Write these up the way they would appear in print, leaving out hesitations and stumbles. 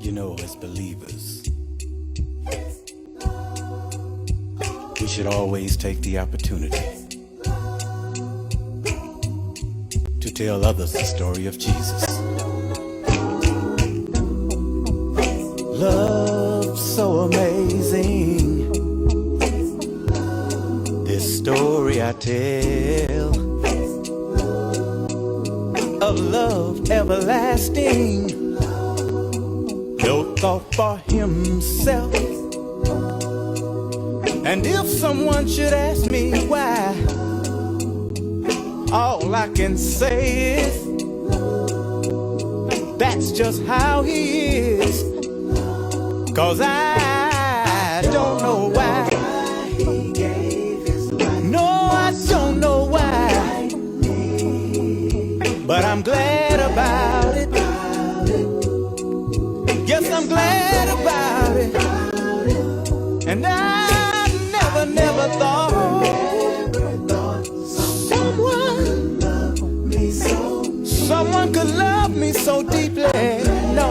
You know, as believers, we should always take the opportunity to tell others the story of Jesus. Love so amazing, this story I tell of love everlasting. No thought for himself. And if someone should ask me why, all I can say is that's just how he is. 'Cause I don't know why. No, I don't know why, but I'm glad about it. Yes, I'm glad about it. And I never thought someone could love me so deeply. No,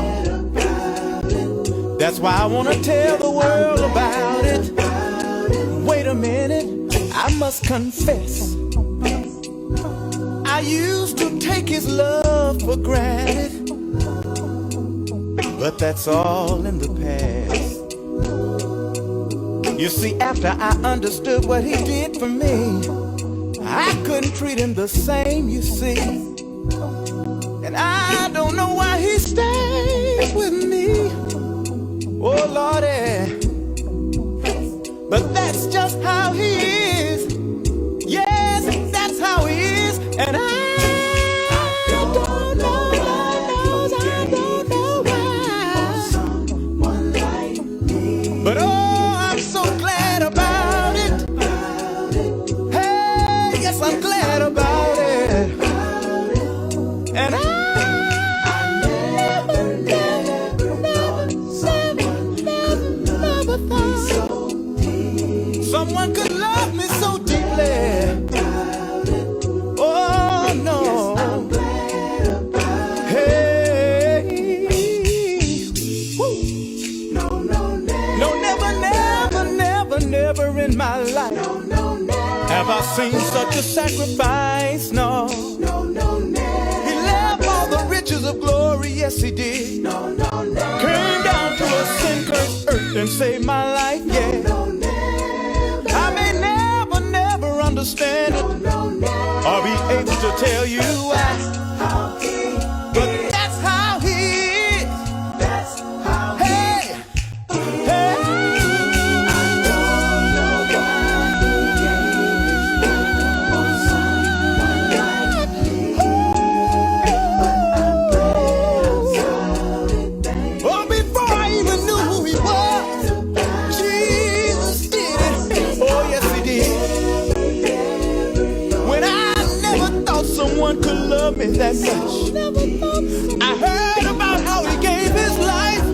that's why I want to tell the world about it. Wait a minute, I must confess, I used to take his love for granted. But that's all in the past. You see, after I understood what he did for me, I couldn't treat him the same, you see. And I don't know why he stays with me. Oh, Lordy. But that's just how he is. Yes, that's how he is. And I don't know why. But oh, I'm so glad about it. Hey, yes, I'm glad about it. And I never thought someone could love me so deeply. Oh, no. Hey. Woo. No, never in my life have I seen such a sacrifice. No. He left all the riches of glory, yes he did. Came down to a sin-cursed earth and saved my life, yeah. I may never understand it or be able to tell you why, but that's how he is. Hey, hey. Oh, before I even knew who he was, Jesus did it. Oh, yes, he did. When I never thought someone could love me that much, I heard about how he gave his life.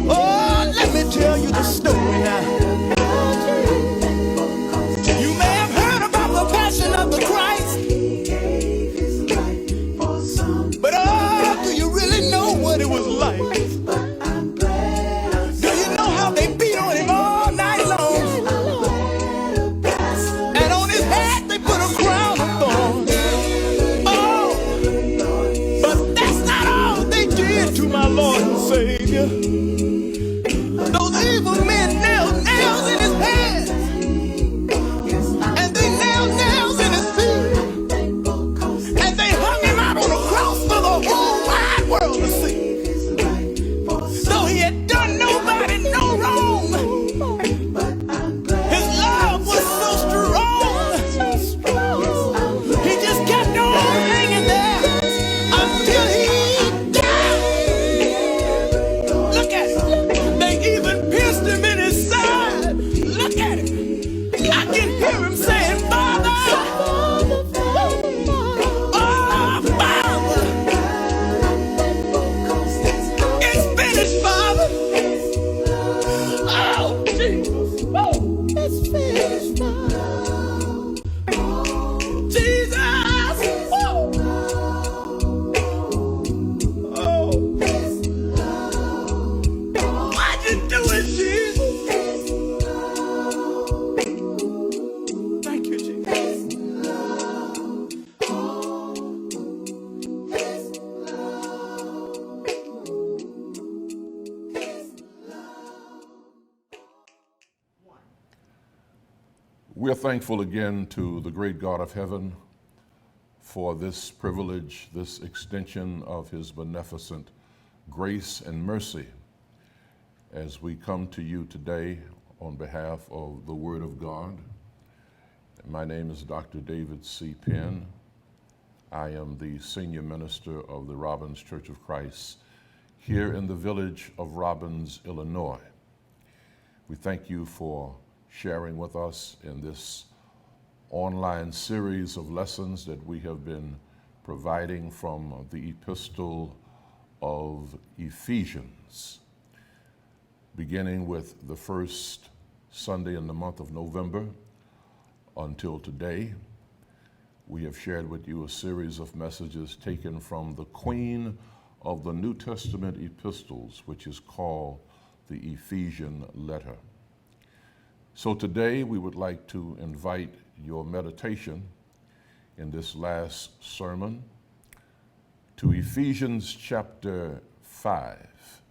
Oh, let me tell you the story now. You may have heard about the passion of the Christ, but oh, do you really know what it was like? Do you know how they beat on him all night long? And on his head they put a crown of thorns. Oh, but that's not all they did to my Lord and Savior. Those evil men nailed nails in his hands, and they nailed nails in his feet, and they hung him out on a cross for the whole wide world to see. Though he had done nobody no wrong, his love was so strong. He just kept on hanging there until he died. Look at We're thankful again to the great God of heaven for this privilege, this extension of his beneficent grace and mercy as we come to you today on behalf of the Word of God. My name is Dr. David C. Penn. I am the senior minister of the Robbins Church of Christ here in the village of Robbins, Illinois. We thank you for sharing with us in this online series of lessons that we have been providing from the Epistle of Ephesians, beginning with the first Sunday in the month of November until today. We have shared with you a series of messages taken from the queen of the New Testament epistles, which is called the Ephesian letter. So today we would like to invite your meditation in this last sermon to Ephesians chapter 5.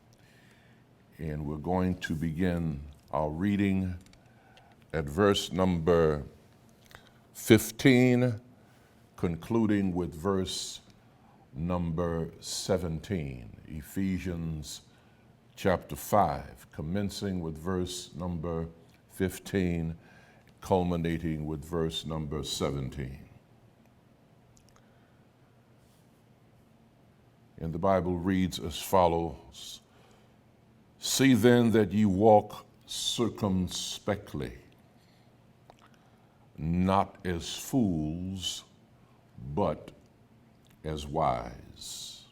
And we're going to begin our reading at verse number 15, concluding with verse number 17. Ephesians chapter 5, commencing with verse number 15, culminating with verse number 17. And the Bible reads as follows: "See then that ye walk circumspectly, not as fools, but as wise,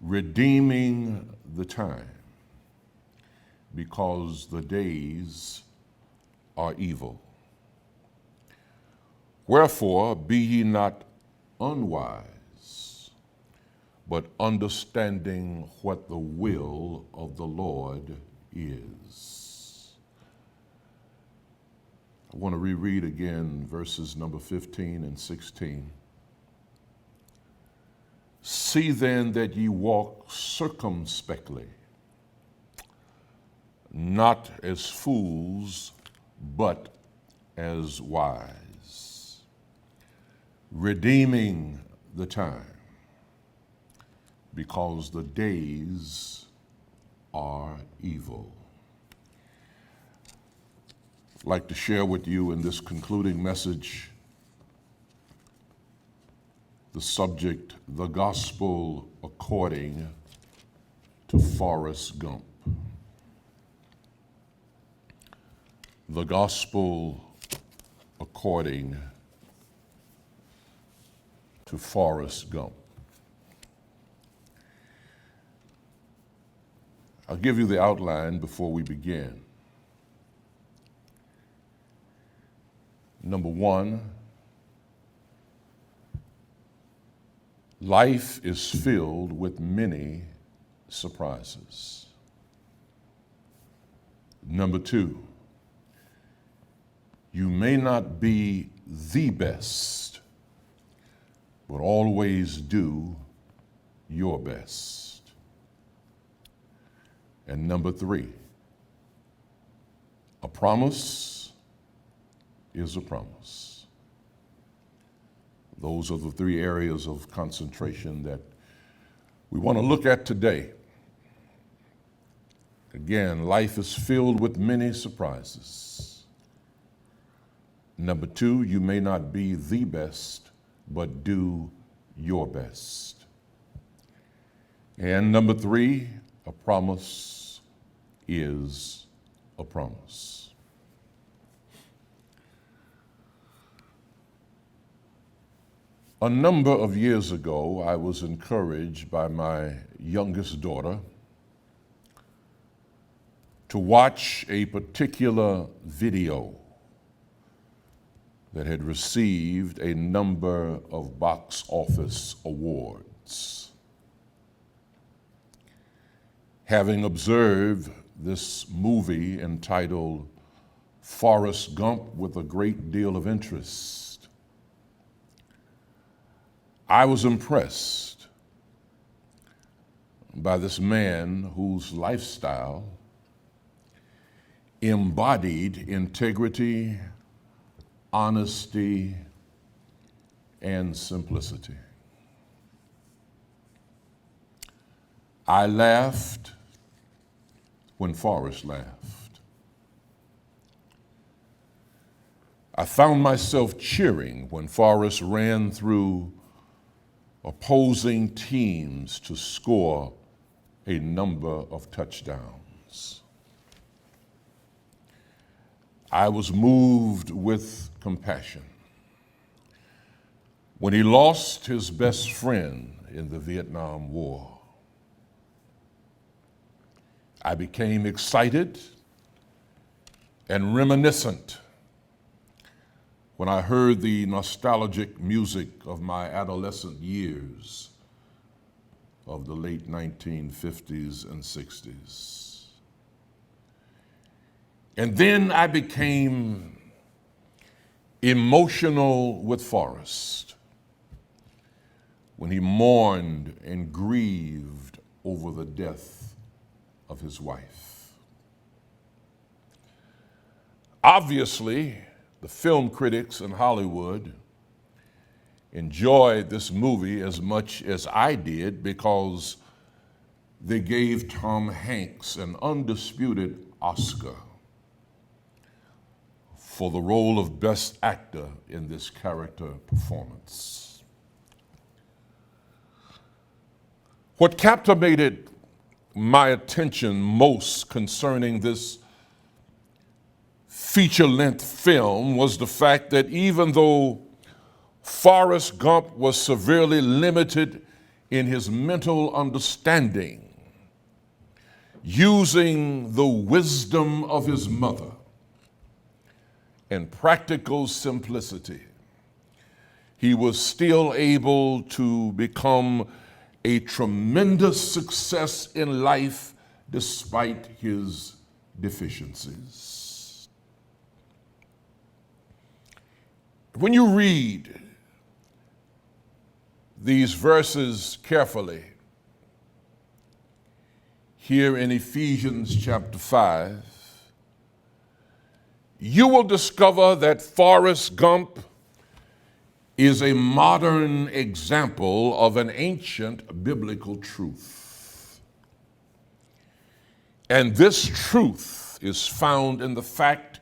redeeming the time, because the days are evil. Wherefore be ye not unwise, but understanding what the will of the Lord is." I want to reread again verses number 15 and 16. "See then that ye walk circumspectly, not as fools, but as wise, redeeming the time, because the days are evil." I'd like to share with you in this concluding message the subject, the gospel according to Forrest Gump. The gospel according to Forrest Gump. I'll give you the outline before we begin. Number one, life is filled with many surprises. Number two, you may not be the best, but always do your best. And number three, a promise is a promise. Those are the three areas of concentration that we want to look at today. Again, life is filled with many surprises. Number two, you may not be the best, but do your best. And number three, a promise is a promise. A number of years ago, I was encouraged by my youngest daughter to watch a particular video that had received a number of box office awards. Having observed this movie entitled Forrest Gump with a great deal of interest, I was impressed by this man whose lifestyle embodied integrity, honesty, and simplicity. I laughed when Forrest laughed. I found myself cheering when Forrest ran through opposing teams to score a number of touchdowns. I was moved with compassion when he lost his best friend in the Vietnam War. I became excited and reminiscent when I heard the nostalgic music of my adolescent years of the late 1950s and 60s. And then I became emotional with Forrest when he mourned and grieved over the death of his wife. Obviously, the film critics in Hollywood enjoyed this movie as much as I did because they gave Tom Hanks an undisputed Oscar for the role of Best Actor in this character performance. What captivated my attention most concerning this feature-length film was the fact that even though Forrest Gump was severely limited in his mental understanding, using the wisdom of his mother and practical simplicity, he was still able to become a tremendous success in life despite his deficiencies. When you read these verses carefully, here in Ephesians chapter 5, you will discover that Forrest Gump is a modern example of an ancient biblical truth. And this truth is found in the fact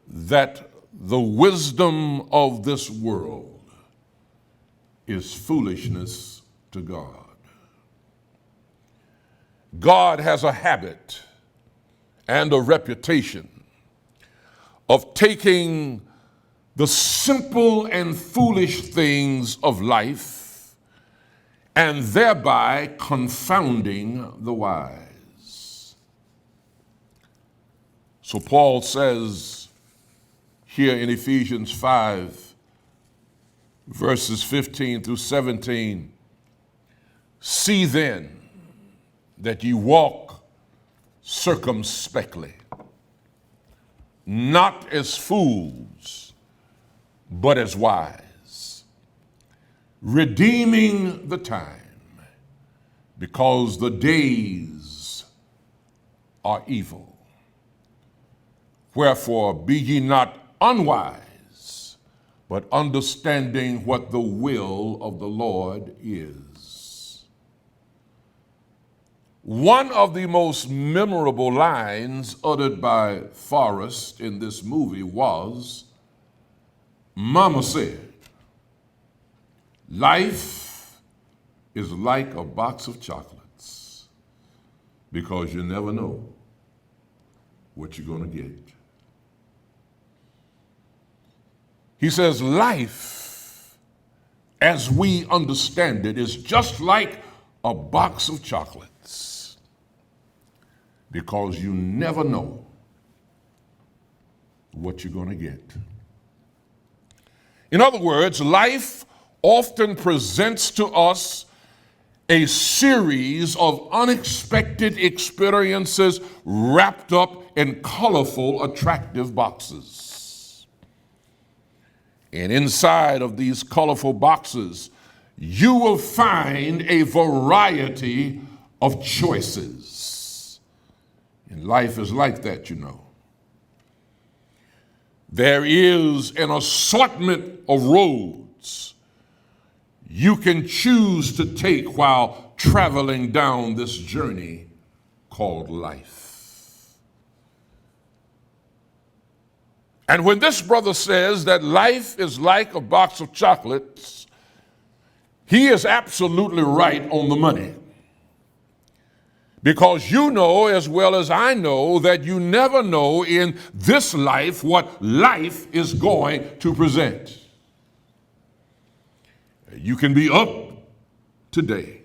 that the wisdom of this world is foolishness to God. God has a habit and a reputation of taking the simple and foolish things of life and thereby confounding the wise. So Paul says here in Ephesians 5, verses 15 through 17, see then that ye walk circumspectly, not as fools, but as wise, redeeming the time, because the days are evil. Wherefore be ye not unwise, but understanding what the will of the Lord is. One of the most memorable lines uttered by Forrest in this movie was, Mama said, life is like a box of chocolates because you never know what you're going to get. He says, life, as we understand it, is just like a box of chocolates because you never know what you're going to get. In other words, life often presents to us a series of unexpected experiences wrapped up in colorful, attractive boxes. And inside of these colorful boxes, you will find a variety of choices. And life is like that, you know. There is an assortment of roads you can choose to take while traveling down this journey called life. And when this brother says that life is like a box of chocolates, he is absolutely right on the money. Because you know as well as I know that you never know in this life what life is going to present. You can be up today,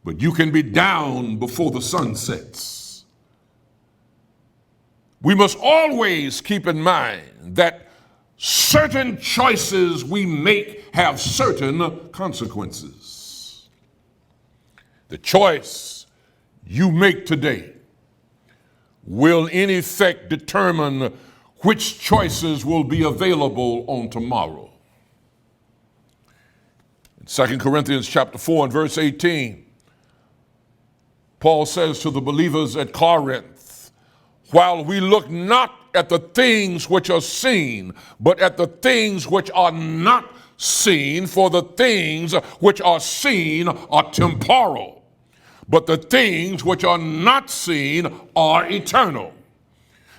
but you can be down before the sun sets. We must always keep in mind that certain choices we make have certain consequences. The choice you make today will in effect determine which choices will be available on tomorrow. In 2 Corinthians chapter 4 and verse 18, Paul says to the believers at Corinth, while we look not at the things which are seen, but at the things which are not seen, for the things which are seen are temporal, but the things which are not seen are eternal.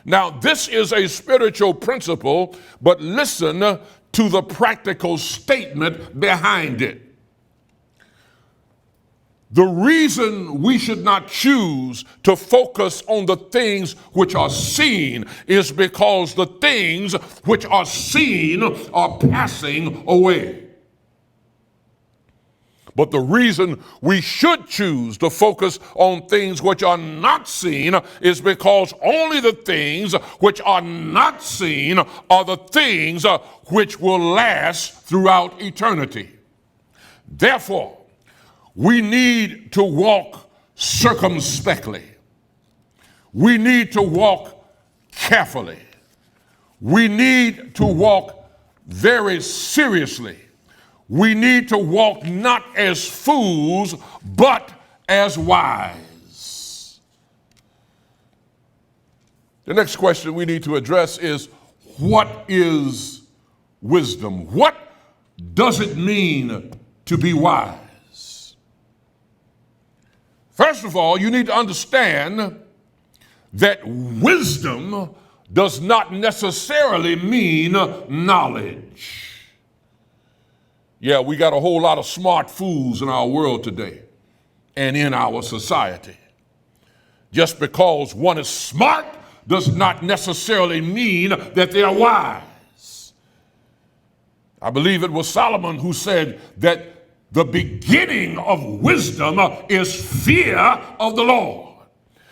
Now, this is a spiritual principle, but listen to the practical statement behind it. The reason we should not choose to focus on the things which are seen is because the things which are seen are passing away. But the reason we should choose to focus on things which are not seen is because only the things which are not seen are the things which will last throughout eternity. Therefore, we need to walk circumspectly. We need to walk carefully. We need to walk very seriously. We need to walk not as fools, but as wise. The next question we need to address is, what is wisdom? What does it mean to be wise? First of all, you need to understand that wisdom does not necessarily mean knowledge. Yeah, we got a whole lot of smart fools in our world today and in our society. Just because one is smart does not necessarily mean that they are wise. I believe it was Solomon who said that the beginning of wisdom is fear of the Lord.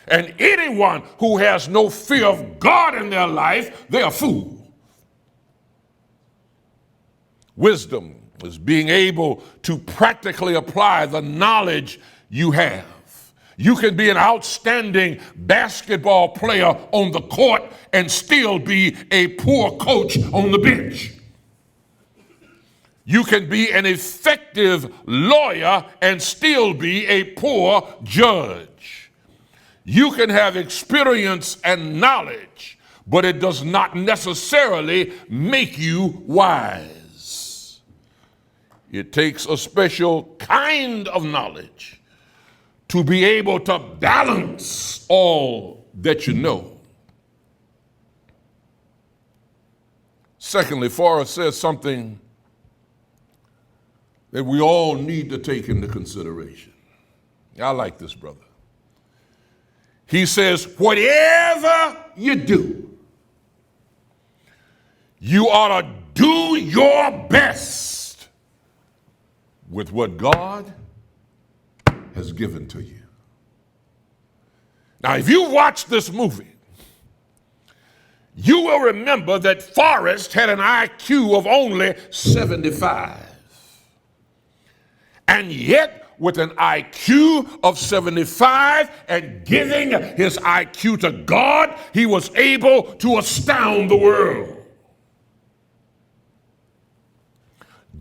And anyone who has no fear of God in their life, they are fools. Wisdom is being able to practically apply the knowledge you have. You can be an outstanding basketball player on the court and still be a poor coach on the bench. You can be an effective lawyer and still be a poor judge. You can have experience and knowledge, but it does not necessarily make you wise. It takes a special kind of knowledge to be able to balance all that you know. Secondly, Forrest says something that we all need to take into consideration. I like this, brother. He says, whatever you do, you ought to do your best with what God has given to you. Now, if you watch this movie, you will remember that Forrest had an IQ of only 75. And yet, with an IQ of 75 and giving his IQ to God, he was able to astound the world.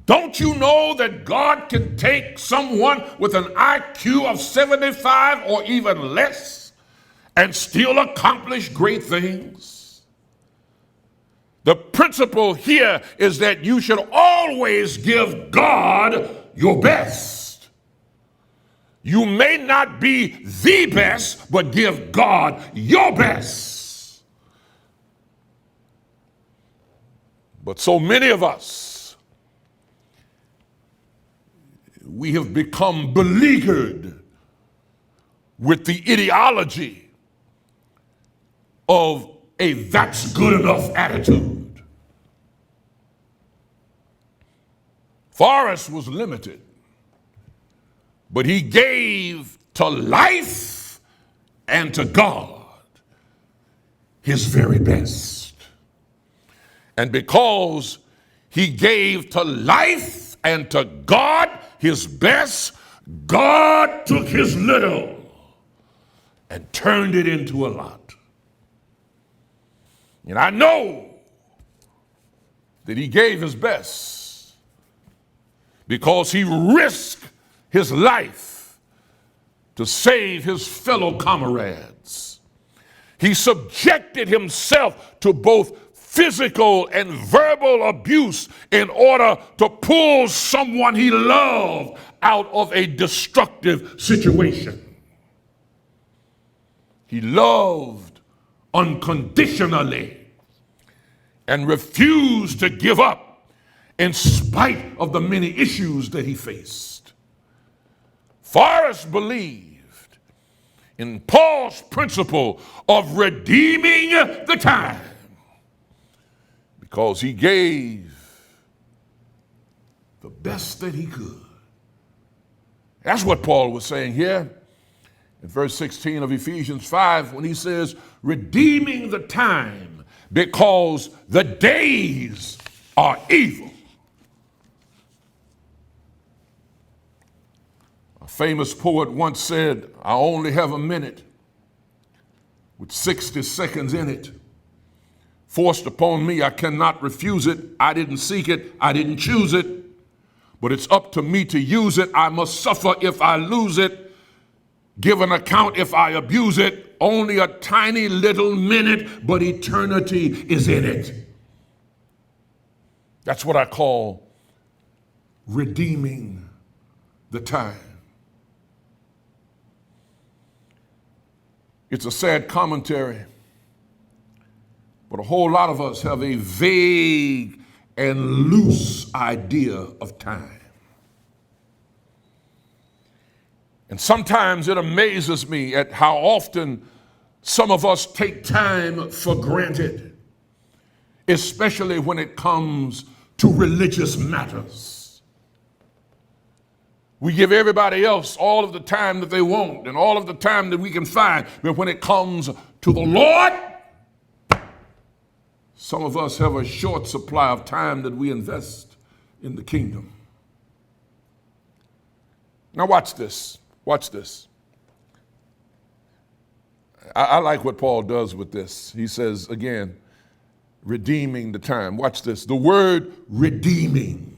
Don't you know that God can take someone with an IQ of 75 or even less and still accomplish great things. The principle here is that you should always give God your best. You may not be the best, but give God your best. But so many of us, we have become beleaguered with the ideology of a that's good enough attitude. Forrest was limited, but he gave to life and to God his very best. And because he gave to life and to God his best, God took his little and turned it into a lot. And I know that he gave his best because he risked his life to save his fellow comrades. He subjected himself to both physical and verbal abuse in order to pull someone he loved out of a destructive situation. He loved unconditionally and refused to give up in spite of the many issues that he faced. Forrest believed in Paul's principle of redeeming the time because he gave the best that he could. That's what Paul was saying here in verse 16 of Ephesians 5 when he says, redeeming the time because the days are evil. A famous poet once said, I only have a minute with 60 seconds in it. Forced upon me, I cannot refuse it. I didn't seek it, I didn't choose it. But it's up to me to use it. I must suffer if I lose it. Give an account if I abuse it. Only a tiny little minute, but eternity is in it. That's what I call redeeming the time. It's a sad commentary, but a whole lot of us have a vague and loose idea of time. And sometimes it amazes me at how often some of us take time for granted, especially when it comes to religious matters. We give everybody else all of the time that they want and all of the time that we can find, but when it comes to the Lord, some of us have a short supply of time that we invest in the kingdom. Now watch this. Watch this. I like what Paul does with this. He says, again, redeeming the time. Watch this. The word redeeming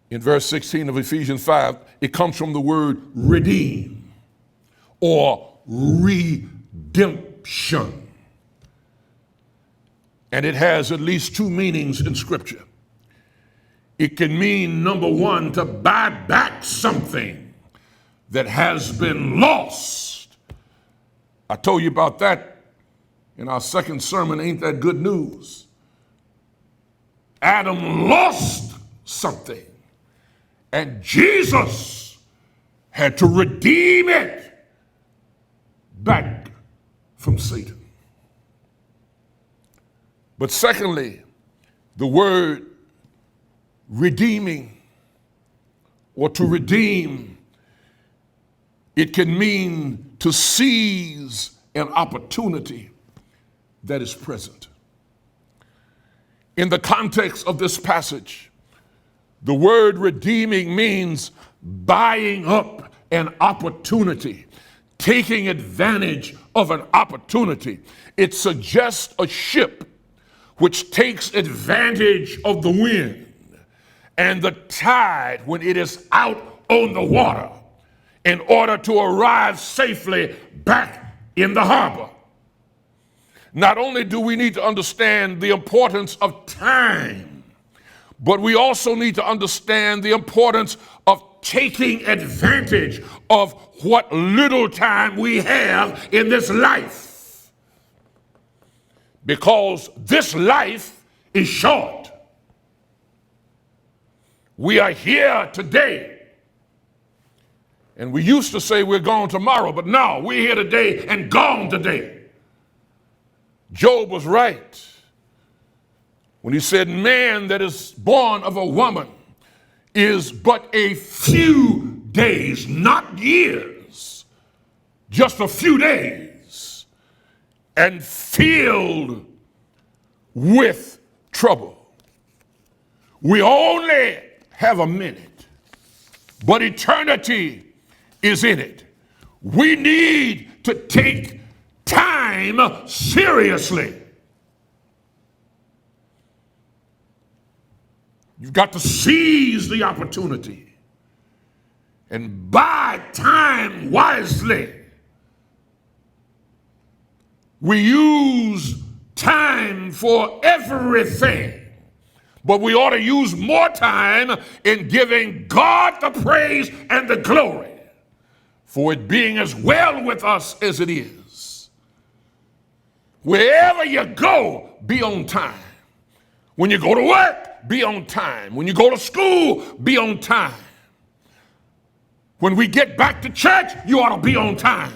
in verse 16 of Ephesians 5, it comes from the word redeem or redemption. And it has at least two meanings in Scripture. It can mean, number one, to buy back something that has been lost. I told you about that in our second sermon, Ain't That Good News? Adam lost something, and Jesus had to redeem it back from Satan. But secondly, the word redeeming or to redeem, it can mean to seize an opportunity that is present. In the context of this passage, the word redeeming means buying up an opportunity, taking advantage of an opportunity. It suggests a ship which takes advantage of the wind and the tide when it is out on the water. in order to arrive safely back in the harbor. Not only do we need to understand the importance of time, but we also need to understand the importance of taking advantage of what little time we have in this life. Because this life is short. We are here today. And we used to say we're gone tomorrow, but no, we're here today and gone today. Job was right when he said, man that is born of a woman is but a few days, not years, just a few days, and filled with trouble. We only have a minute, but eternity is in it. We need to take time seriously. You've got to seize the opportunity and buy time wisely. We use time for everything, but we ought to use more time in giving God the praise and the glory for it being as well with us as it is. Wherever you go, be on time. When you go to work, be on time. When you go to school, be on time. When we get back to church, you ought to be on time.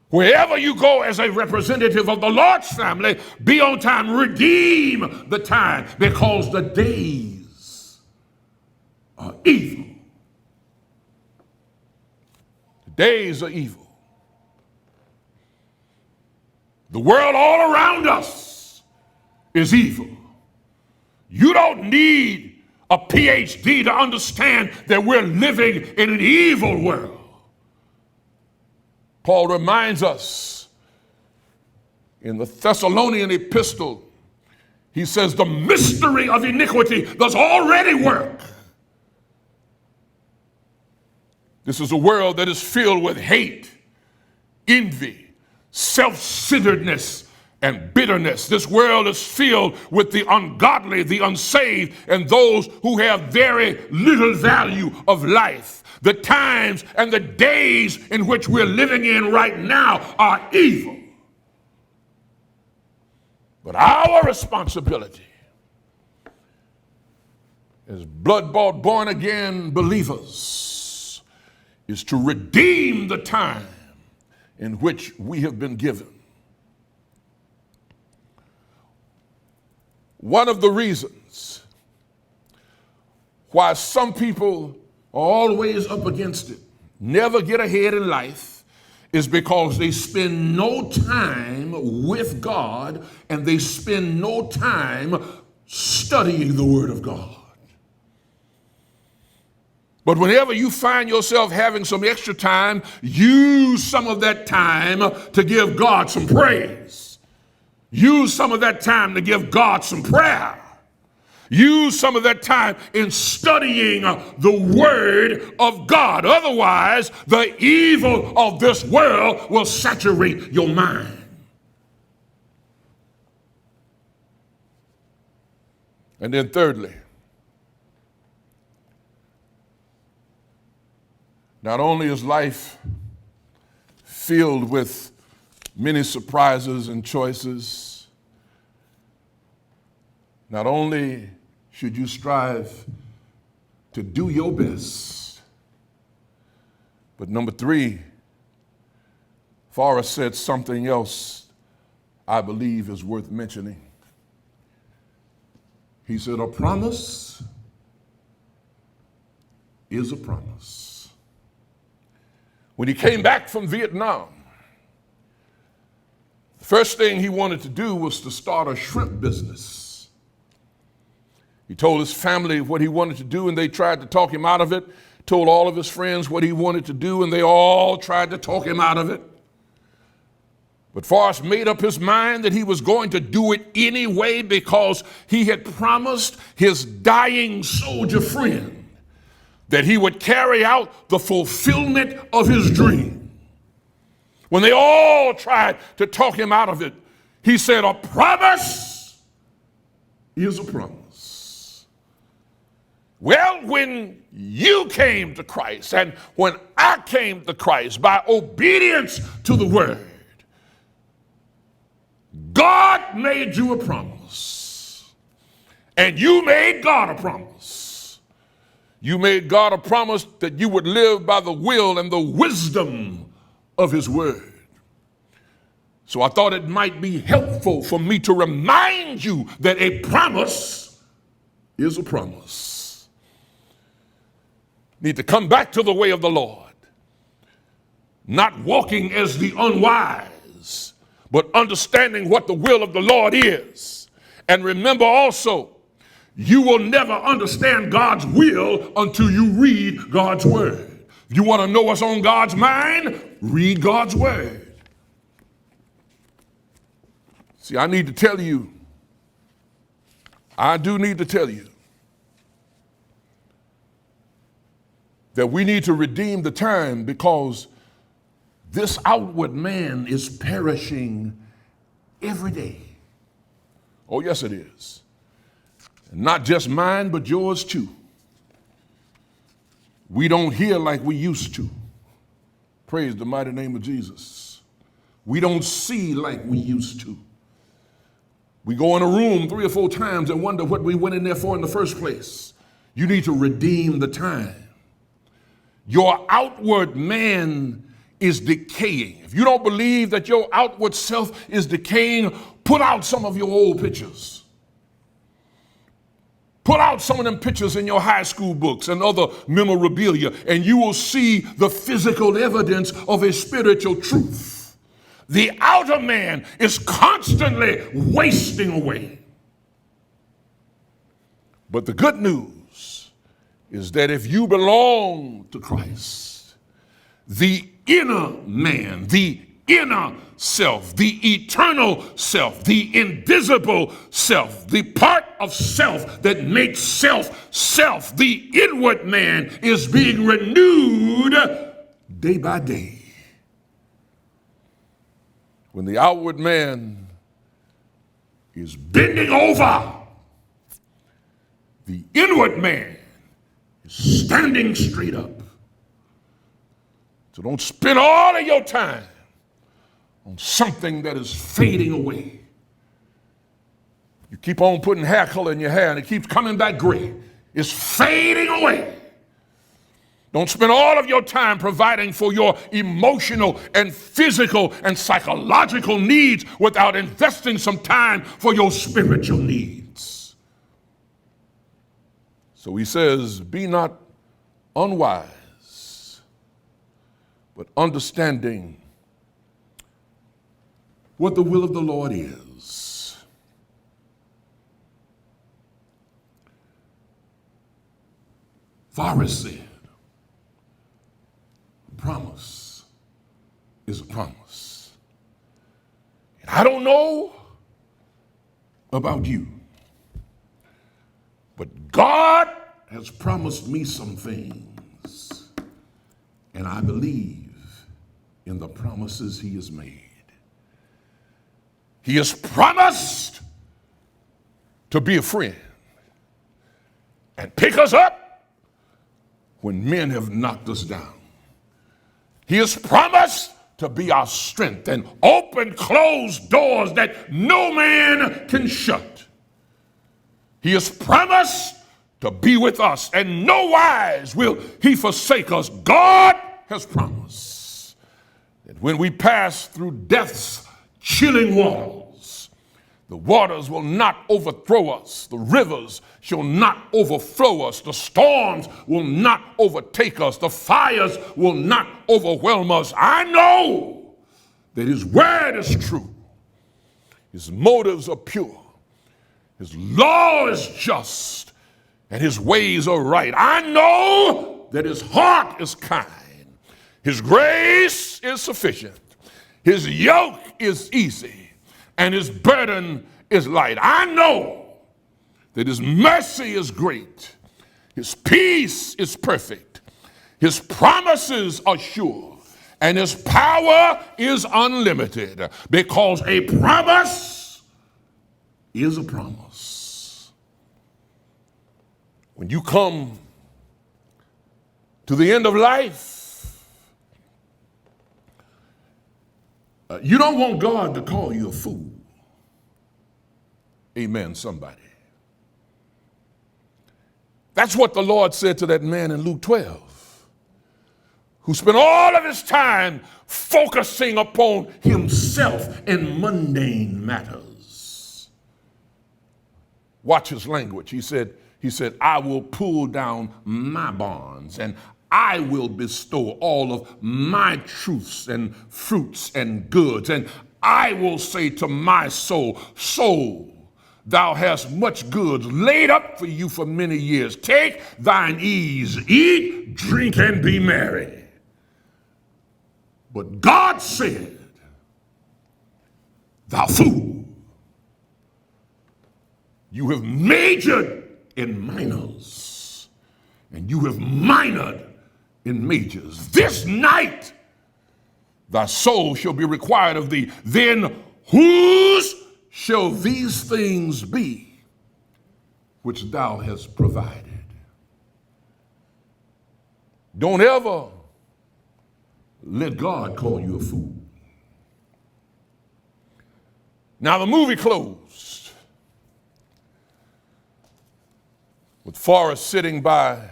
Wherever you go as a representative of the Lord's family, be on time. Redeem the time, because the days are evil. The days are evil. The world all around us is evil. You don't need a PhD to understand that we're living in an evil world. Paul reminds us in the Thessalonian epistle, he says, the mystery of iniquity does already work. This is a world that is filled with hate, envy, self-centeredness, and bitterness. This world is filled with the ungodly, the unsaved, and those who have very little value of life. The times and the days in which we're living in right now are evil. But our responsibility as blood-bought, born-again believers is to redeem the time in which we have been given. One of the reasons why some people are always up against it, never get ahead in life, is because they spend no time with God and they spend no time studying the Word of God. But whenever you find yourself having some extra time, use some of that time to give God some praise. Use some of that time to give God some prayer. Use some of that time in studying the Word of God. Otherwise, the evil of this world will saturate your mind. And then thirdly, not only is life filled with many surprises and choices, not only should you strive to do your best, but number three, Forrest said something else I believe is worth mentioning. He said, a promise is a promise. When he came back from Vietnam, the first thing he wanted to do was to start a shrimp business. He told his family what he wanted to do, and they tried to talk him out of it. Told all of his friends what he wanted to do, and they all tried to talk him out of it. But Forrest made up his mind that he was going to do it anyway, because he had promised his dying soldier friend that he would carry out the fulfillment of his dream. When they all tried to talk him out of it, he said, a promise is a promise. Well, when you came to Christ and when I came to Christ by obedience to the word, God made you a promise. And you made God a promise. You made God a promise that you would live by the will and the wisdom of his word. So I thought it might be helpful for me to remind you that a promise is a promise. Need to come back to the way of the Lord, not walking as the unwise, but understanding what the will of the Lord is. And remember also, you will never understand God's will until you read God's word. If you want to know what's on God's mind, read God's word. See, I do need to tell you that we need to redeem the time, because this outward man is perishing every day. Oh, yes, it is. And not just mine, but yours too. We don't hear like we used to. Praise the mighty name of Jesus. We don't see like we used to. We go in a room 3 or 4 times and wonder what we went in there for in the first place. You need to redeem the time. Your outward man is decaying. If you don't believe that your outward self is decaying, put out some of your old pictures. Put out some of them pictures in your high school books and other memorabilia, and you will see the physical evidence of a spiritual truth. The outer man is constantly wasting away. But the good news is that if you belong to Christ, the inner man, the inner self, the eternal self, the invisible self, the part of self that makes self self, the inward man is being renewed day by day. When the outward man is bending over, the inward man is standing straight up. So don't spend all of your time on something that is fading away. You keep on putting hair color in your hair and it keeps coming back gray. It's fading away. Don't spend all of your time providing for your emotional and physical and psychological needs without investing some time for your spiritual needs. So he says, be not unwise, but understanding what the will of the Lord is. Forrest said, promise is a promise. And I don't know about you, but God has promised me some things, and I believe in the promises he has made. He has promised to be a friend and pick us up when men have knocked us down. He has promised to be our strength and open closed doors that no man can shut. He has promised to be with us, and no wise will he forsake us. God has promised that when we pass through death's chilling walls, the waters will not overthrow us. The rivers shall not overflow us. The storms will not overtake us. The fires will not overwhelm us. I know that his word is true. His motives are pure. His law is just. And his ways are right. I know that his heart is kind. His grace is sufficient. His yoke is easy, and his burden is light. I know that his mercy is great. His peace is perfect. His promises are sure. And his power is unlimited, because a promise is a promise. When you come to the end of life, you don't want God to call you a fool. Amen, somebody. That's what the Lord said to that man in Luke 12, who spent all of his time focusing upon himself and mundane matters. Watch his language. He said, I will pull down my barns, and I will bestow all of my truths and fruits and goods. And I will say to my soul, soul, thou hast much goods laid up for you for many years. Take thine ease, eat, drink, and be merry. But God said, thou fool, you have majored in minors, and you have minored in majors. This night thy soul shall be required of thee. Then whose shall these things be which thou hast provided? Don't ever let God call you a fool. Now the movie closed with Forrest sitting by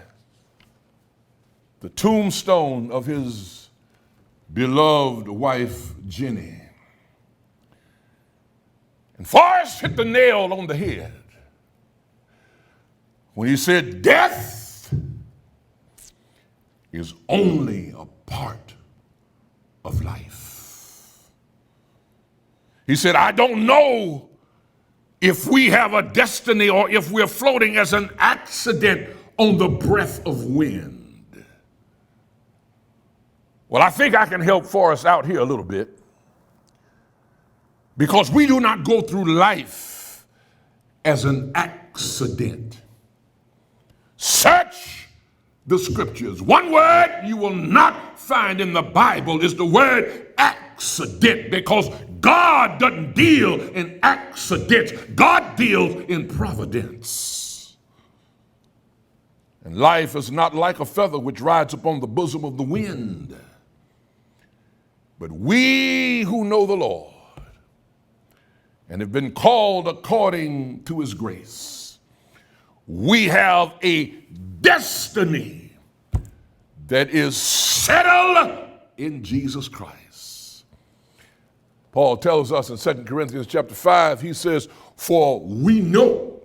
the tombstone of his beloved wife, Jenny. And Forrest hit the nail on the head when he said, death is only a part of life. He said, I don't know if we have a destiny or if we're floating as an accident on the breath of wind. Well, I think I can help Forrest out here a little bit, because we do not go through life as an accident. Search the scriptures. One word you will not find in the Bible is the word accident, because God doesn't deal in accidents. God deals in providence. And life is not like a feather which rides upon the bosom of the wind. But we who know the Lord and have been called according to his grace, we have a destiny that is settled in Jesus Christ. Paul tells us in 2 Corinthians chapter 5, he says, for we know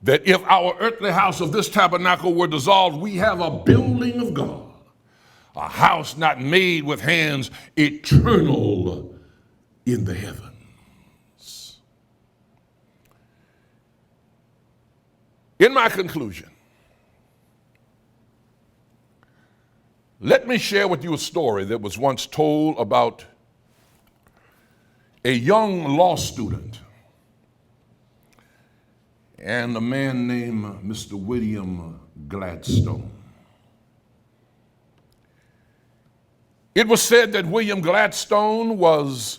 that if our earthly house of this tabernacle were dissolved, we have a building of God, a house not made with hands, eternal in the heavens. In my conclusion, let me share with you a story that was once told about a young law student and a man named Mr. William Gladstone. It was said that William Gladstone was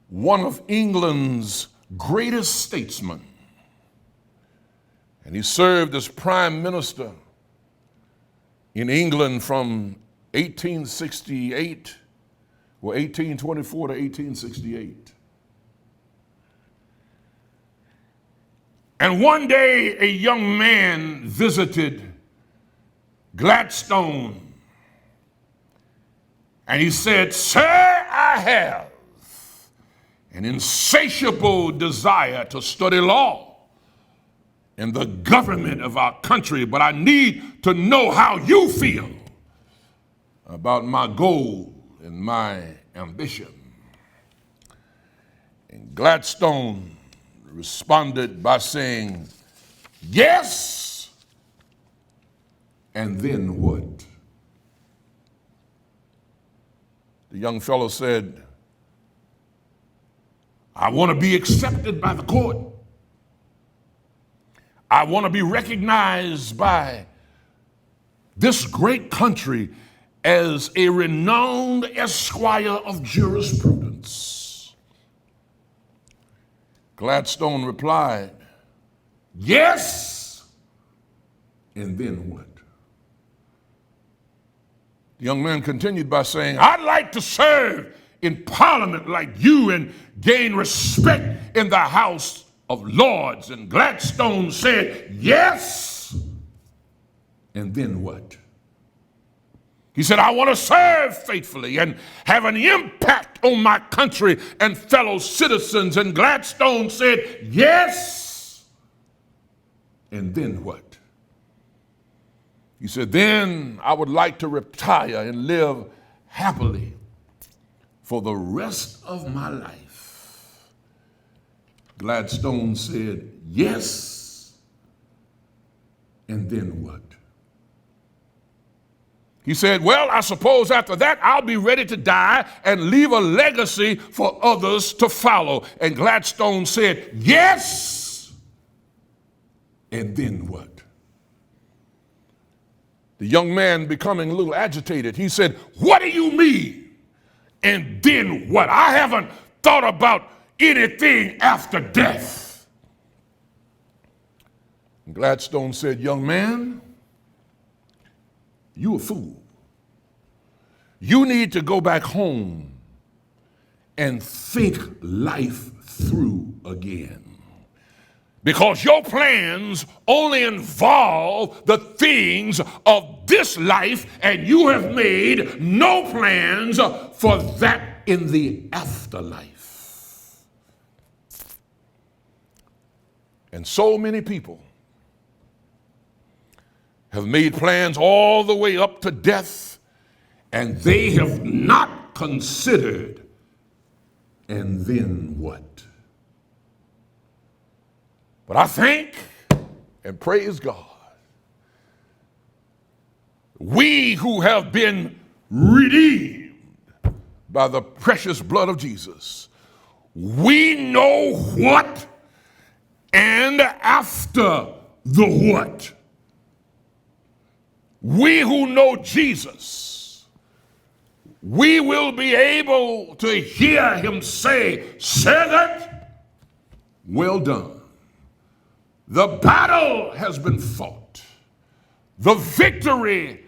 one of England's greatest statesmen, and he served as prime minister in England from 1824 to 1868. And one day a young man visited Gladstone, and he said, sir, I have an insatiable desire to study law in the government of our country, but I need to know how you feel about my goal and my ambition. And Gladstone responded by saying, yes, and then what? The young fellow said, I want to be accepted by the court. I want to be recognized by this great country as a renowned esquire of jurisprudence. Gladstone replied, yes, and then what? The young man continued by saying, I'd like to serve in Parliament like you and gain respect in the House of Lords. And Gladstone said, yes, and then what? He said, I want to serve faithfully and have an impact on my country and fellow citizens. And Gladstone said, yes, and then what? He said, then I would like to retire and live happily for the rest of my life. Gladstone said, yes, and then what? He said, well, I suppose after that I'll be ready to die and leave a legacy for others to follow. And Gladstone said, yes, and then what? The young man, becoming a little agitated, he said, what do you mean? And then what? I haven't thought about anything after death. And Gladstone said, young man, you a fool. You need to go back home and think life through again. Because your plans only involve the things of this life, and you have made no plans for that in the afterlife. And so many people have made plans all the way up to death, and they have not considered, and then what? But I thank and praise God. We who have been redeemed by the precious blood of Jesus, we know what and after the what. We who know Jesus, we will be able to hear him say, servant, well done. The battle has been fought. The victory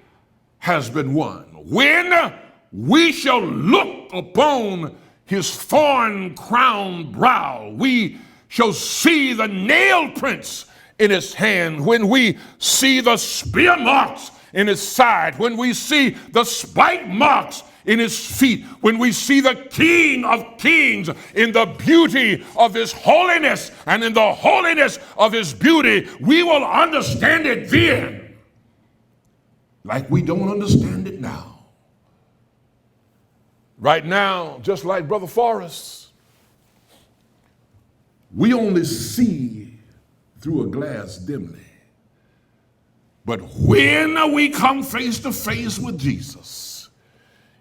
has been won. When we shall look upon his thorn-crowned brow, we shall see the nail prints in his hand. When we see the spear marks in his side, when we see the spike marks in his feet, when we see the King of Kings in the beauty of his holiness and in the holiness of his beauty, we will understand it then like we don't understand it now. Right now, just like Brother Forrest, we only see through a glass dimly. But when we come face to face with Jesus,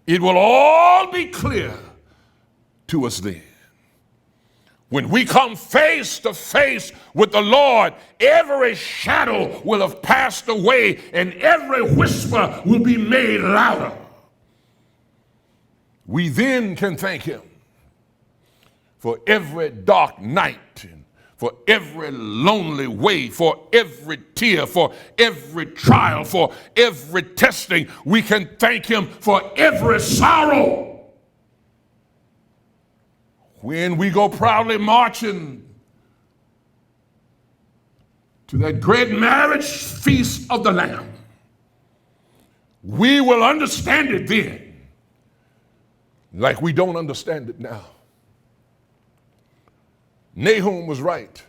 it will all be clear to us then. When we come face to face with the Lord, every shadow will have passed away and every whisper will be made louder. We then can thank him for every dark night, and for every lonely way, for every tear, for every trial, for every testing. We can thank him for every sorrow. When we go proudly marching to that great marriage feast of the Lamb, we will understand it then like we don't understand it now. Nahum was right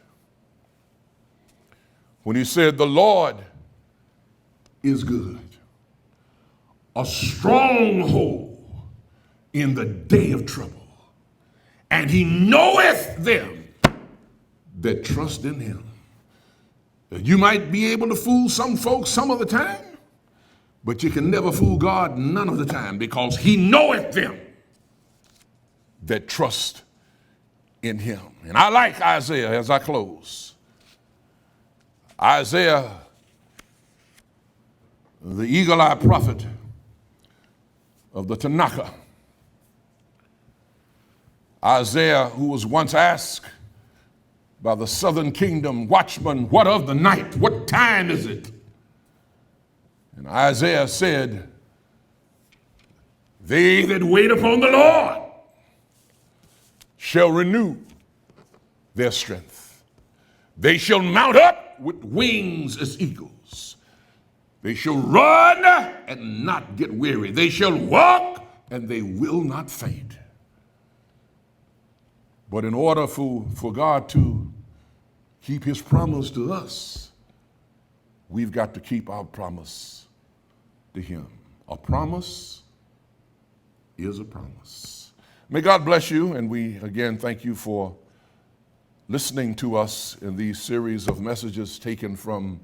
when he said, the Lord is good, a stronghold in the day of trouble, and he knoweth them that trust in him. You might be able to fool some folks some of the time, but you can never fool God none of the time, because he knoweth them that trust in him. And I like Isaiah as I close. Isaiah, the eagle-eyed prophet of the Tanakh, Isaiah, who was once asked by the southern kingdom watchman, what of the night? What time is it? And Isaiah said, they that wait upon the Lord shall renew their strength. They shall mount up with wings as eagles. They shall run and not get weary. They shall walk and they will not faint. But in order for God to keep his promise to us, we've got to keep our promise to him. A promise is a promise. May God bless you, and we again thank you for listening to us in these series of messages taken from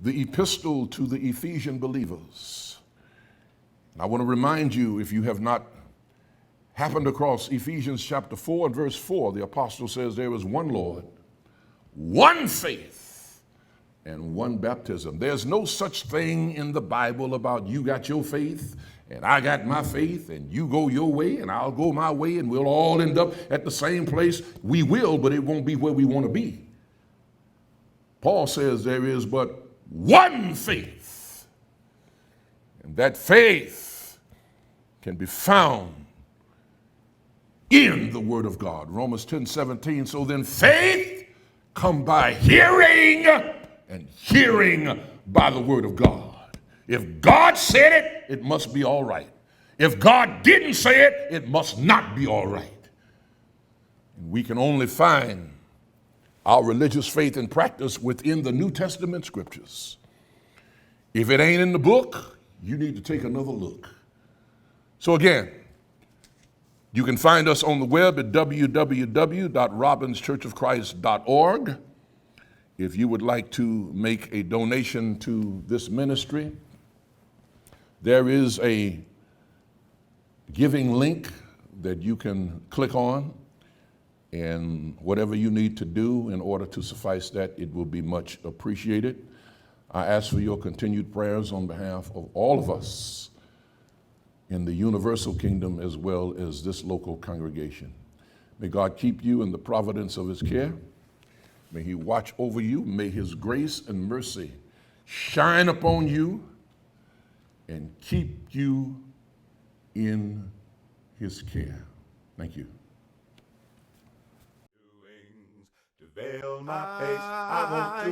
the epistle to the Ephesian believers. And I want to remind you, if you have not happened across Ephesians chapter 4 and verse 4, the apostle says there is one Lord, one faith, and one baptism. There's no such thing in the Bible about you got your faith and I got my faith and you go your way and I'll go my way and we'll all end up at the same place. We will, but it won't be where we want to be. Paul says there is but one faith, and that faith can be found in the Word of God. Romans 10:17, so then faith come by hearing, and hearing by the Word of God. If God said it, it must be all right. If God didn't say it, it must not be all right. And we can only find our religious faith and practice within the New Testament scriptures. If it ain't in the book, you need to take another look. So again, you can find us on the web at www.robinschurchofchrist.org. If you would like to make a donation to this ministry, there is a giving link that you can click on, and whatever you need to do in order to suffice that, it will be much appreciated. I ask for your continued prayers on behalf of all of us in the universal kingdom as well as this local congregation. May God keep you in the providence of his care. May he watch over you. May his grace and mercy shine upon you and keep you in his care. Thank you. To veil my face, I want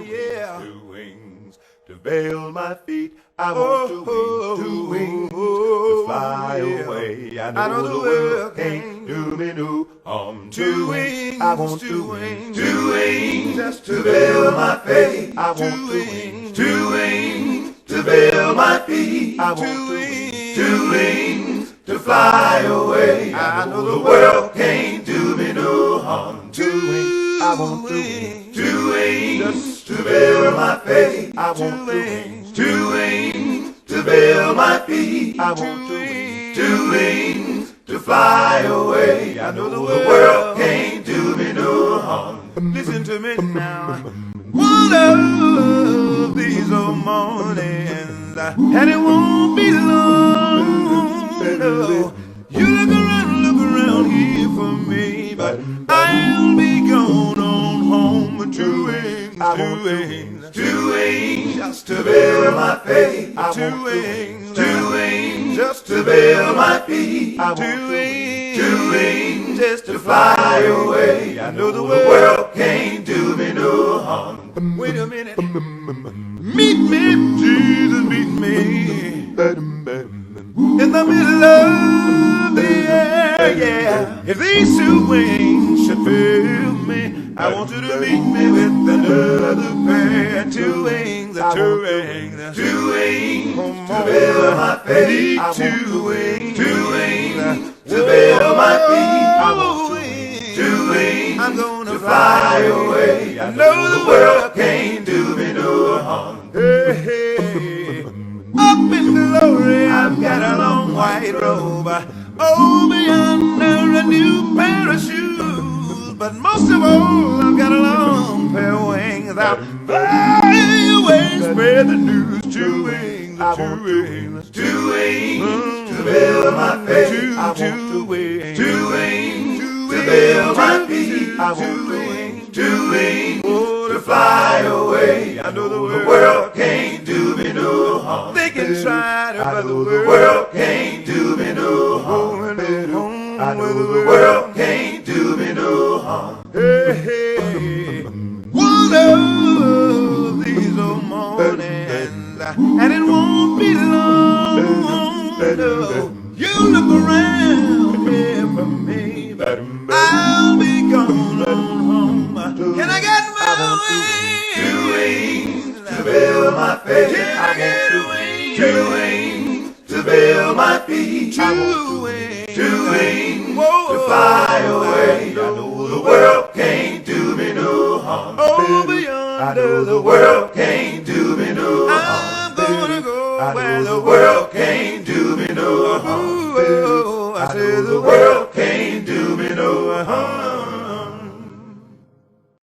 two wings. To veil my feet, I want two wings to fly away. I know the world can't do me no harm. 2 wings, I want 2 wings. 2 wings just to veil my face. I want 2 wings. 2 wings to veil my feet. I want 2 wings. 2 wings to fly away. I know the world can't do me no harm. 2 wings. I want 2 wings, 2 wings just to veil my face. I want 2 wings, 2 wings to veil my feet. I want 2 wings, 2 wings to fly away. I know the world can't do me no harm. Listen to me now. One of these old mornings, and it won't be long. No. You look around here for me, but I'll be gone on home with 2 wings, 2 wings, 2 wings just to veil my face. 2 wings, 2 wings just to veil my feet. 2 wings, 2 wings just to fly away. I know the world can't do me no harm. Wait a minute. Meet me, Jesus, meet me in the middle of the air, yeah. If these 2 wings should fill me, I want you to meet me with another pair. 2 wings, 2 wings, 2 wings to veil my face. 2 wings, 2 wings to veil my feet. I want 2 wings, I'm gonna fly away. I know the world can't do me no harm. Hey, hey. Up in glory, I've got a long white robe. Over yonder, a new pair of shoes. But most of all, I've got a long pair of wings. I Fly away, spread the news. Two wings, two wings, two wings to build my faith. Two wings, two wings to build my feet. Two wings to fly away. I know the world can't do me no harm. They can try to, but the world can't do me no harm. I know the world can't do me no harm. Hey, hey. One of these old mornings, and it won't be long. No. You look around here for me, but I'll be gone on home. Can I get my wings? Two wings to build my faith. Can I get wings? Two wings to build my feet. Two wings to fly away. I know the world can't do me no harm. Over yonder, the world can't